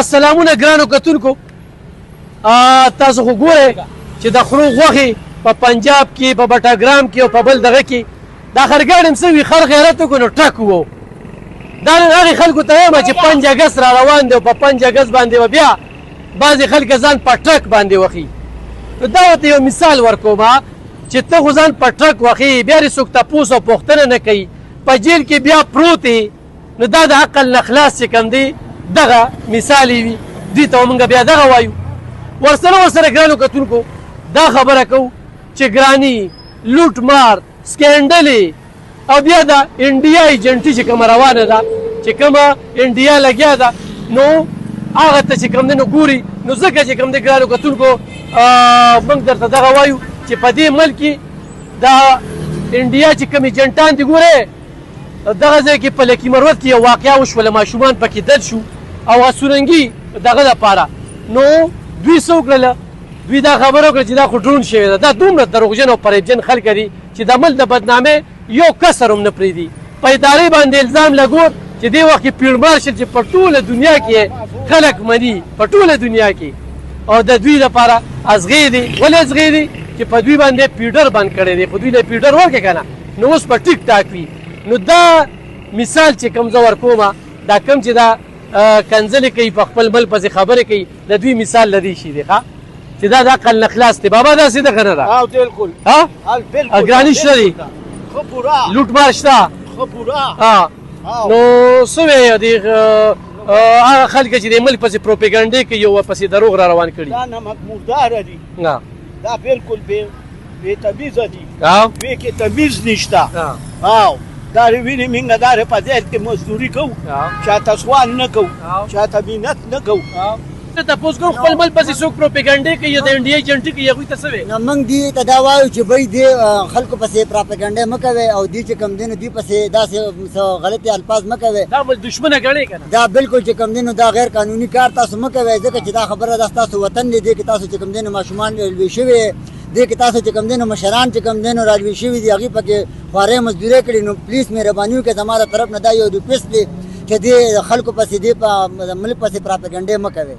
سلامونه ګرانو کتونکو. تاسو خو ګورئ چې د خرو غوښې په پنجاب کې په بټاګرام کې او په بل دغه کې دا خرګاډم سوي خر غیرت وکړو نو ټک وو. دا نن هغې خلکو ته وایم چې 5 اګست را روان دی او په 5 اګست باندې به بیا بعضې خلک ځان په ټرک باندې وخي. نو دا ورته یو مثال ورکوم چې ته خو ځان په ټرک وخي بیا دې څوک تپوس او پوښتنه نه کوي په جیل کې بیا پروت یې نو دا د عقل نه خلاص چې کوم دی دغه مثال یې وي. دوی ته موږ بیا دغه وایو. ورسره ګرانو کتونکو دا خبره کوو چې ګراني لوټ مار سکینډلې او بیا د انډیا ایجنټي چې کومه روانه ده چې کومه انډیا لګیا ده نو هغه ته چې کوم دی نو ګوري نو ځکه چې کوم دی ګرانو کتونکو موږ درته دغه وایو چې په دې ملک کې د انډیا چې کوم ایجنټان دي ګورئ دغه ځای کې په لکي مروت کې یو واقعه وشوله ماشومان پکې دل شو او سورنګي دغه دپاره نو دوی څه وکړله دوی دا خبره وکړه چې دا خو ډرون شوې ده. دا دومره دروغجن او فریبجن خلک دي چې د ملک د بدنامۍ یو کسر هم نه پرېږدي. په ادارې باندې الزام لګور چې دې وخت کې پیړ مارشل چې په ټوله دنیا کې خلک مني په ټوله دنیا کې او د دوی لپاره ازغې دي. ولې ازغې دي چې په دوی باندې پیډر بند کړی دی خو دوی له پیډر ورکړې که نه نو اوس په ټیک ټاک وي. نو دا مثال چې کوم زه ورکوم دا کوم چې دا کنځلې کوي په خپل ملک پسې خبرې کوي د دوی مثال له دې شي دی چې دا د عقل نه خلاص دی. بابا داسې ده که نه ده؟ بالکل ګراني شته دي لوټ مار شته نو څه وایې دې هغه خلک چې د ملک پسې پروپیګنډې کوي او ورپسې دروغ را روان کړي دا نمک مرداره دي دا بالکل بې تمیزه دي دوی کې تمیز نشته دا وینې موږ دا په ځای کې مزدوري کوو چاته سوال نه کوو چاته مینت نه کوو. ته تپوس کوم خپل ملک پسې څوک پروپیګنډې کوي یا د انډیا ایجنټي کوي هغوی ته څه وایې؟ نو موږ دې ته دا وایو چې بھئ دې خلکو پسې پروپیګنډې مه کوئ او دې چې کوم دی نو دوی پسې داسې غلطې الفاظ مه کوئ. دا ملک دشمنه ګڼې که نه؟ دا بالکل چې کوم دی نو دا غیر قانوني کار تاسو مه کوئ ځکه چې دا خبره ده ستاسو وطن دی دې کې تاسو چې کوم دی نو ماشومان لوی شوي دې کې تاسو چې کوم دی نو مشران چې کوم دی نو رالوي شوي دي هغوی پکې خوارۍ مزدورۍ کړي. نو پلیز مهرباني وکړئ زما د طرف نه دا یو ریکویسټ دی چې دې خلکو پسې دې په ملک پسې پروپیګنډې مه کوئ.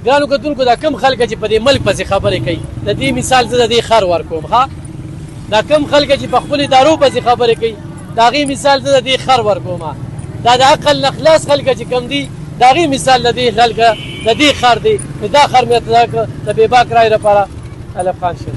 ګرانو کتونکو دا کم خلک چې په دې ملک پسې خبرې کوي د دې مثال زه د دې خر ورکوم. دا کم خلک چې په خپلو ادارو پسې خبرې کوي د هغې مثال زه د دې خر ورکوم. دا د عقل نه خلاص خلک چې کوم دي د هغې مثال د دې خلکه د دې خر دی. نو دا خر مې ته د بېباک رای لپاره الف خان شیر